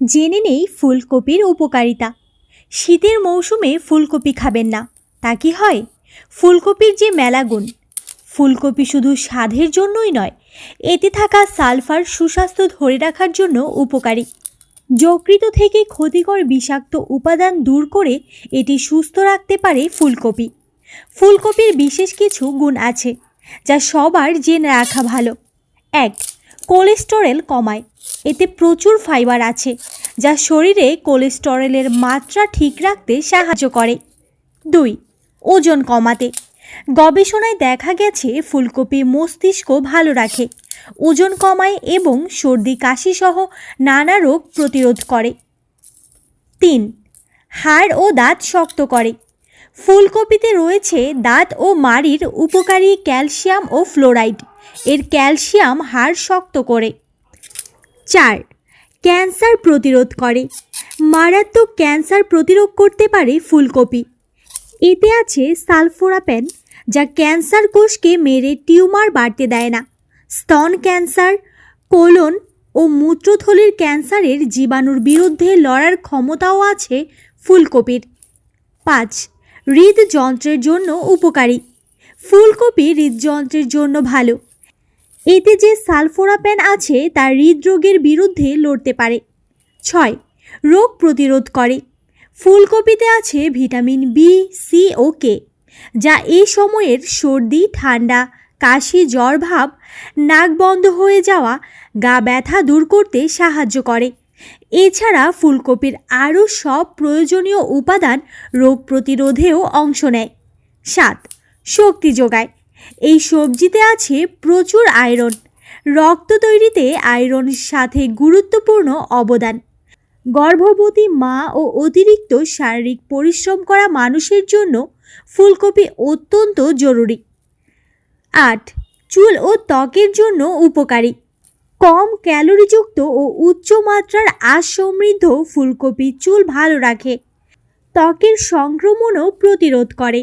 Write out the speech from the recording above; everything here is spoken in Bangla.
জেনে নেই ফুলকপির উপকারিতা। শীতের মৌসুমে ফুলকপি খাবেন না, তা কি হয়? ফুলকপির যে মেলা গুণ। ফুলকপি শুধু স্বাদের জন্যই নয়, এতে থাকা সালফার সুস্বাস্থ্য ধরে রাখার জন্য উপকারী। যকৃৎ থেকে ক্ষতিকর বিষাক্ত উপাদান দূর করে এটি সুস্থ রাখতে পারে ফুলকপি। ফুলকপির বিশেষ কিছু গুণ আছে যা সবার জেনে রাখা ভালো। 1. কোলেস্টেরল কমায়। এতে প্রচুর ফাইবার আছে যা শরীরে কোলেস্টেরলের মাত্রা ঠিক রাখতে সাহায্য করে। 2. ওজন কমাতে। গবেষণায় দেখা গেছে ফুলকপি মস্তিষ্ক ভালো রাখে, ওজন কমায় এবং সর্দি কাশি সহ নানা রোগ প্রতিরোধ করে। 3. হাড় ও দাঁত শক্ত করে। ফুলকপিতে রয়েছে দাঁত ও মাড়ির উপকারী ক্যালসিয়াম ও ফ্লোরাইড। এর ক্যালসিয়াম হাড় শক্ত করে। 4. ক্যান্সার প্রতিরোধ করে। মারাত্মক ক্যান্সার প্রতিরোধ করতে পারে ফুলকপি। এতে আছে সালফোরাপেন, যা ক্যান্সার কোষকে মেরে টিউমার বাড়তে দেয় না। স্তন ক্যান্সার, কোলন ও মূত্রথলির ক্যান্সারের জীবাণুর বিরুদ্ধে লড়ার ক্ষমতাও আছে ফুলকপির। 5. হৃদযন্ত্রের জন্য উপকারী। ফুলকপি হৃদযন্ত্রের জন্য ভালো। এতে যে সালফোরাপেন আছে তা হৃদরোগের বিরুদ্ধে লড়তে পারে। 6. রোগ প্রতিরোধ করে। ফুলকপিতে আছে ভিটামিন বি, সি ও কে, যা এই সময়ের সর্দি, ঠান্ডা, কাশি, জ্বর ভাব, নাক বন্ধ হয়ে যাওয়া, গা ব্যথা দূর করতে সাহায্য করে। এছাড়া ফুলকপির আরও সব প্রয়োজনীয় উপাদান রোগ প্রতিরোধেও অংশ নেয়। 7. শক্তি যোগায়। এই সবজিতে আছে প্রচুর আয়রন। রক্ত তৈরিতে আয়রনের সাথে গুরুত্বপূর্ণ অবদান। গর্ভবতী মা ও অতিরিক্ত শারীরিক পরিশ্রম করা মানুষের জন্য ফুলকপি অত্যন্ত জরুরি। 8. চুল ও ত্বকের জন্য উপকারী। কম ক্যালোরিযুক্ত ও উচ্চ মাত্রার আঁশ সমৃদ্ধ ফুলকপি চুল ভালো রাখে, ত্বকের সংক্রমণও প্রতিরোধ করে।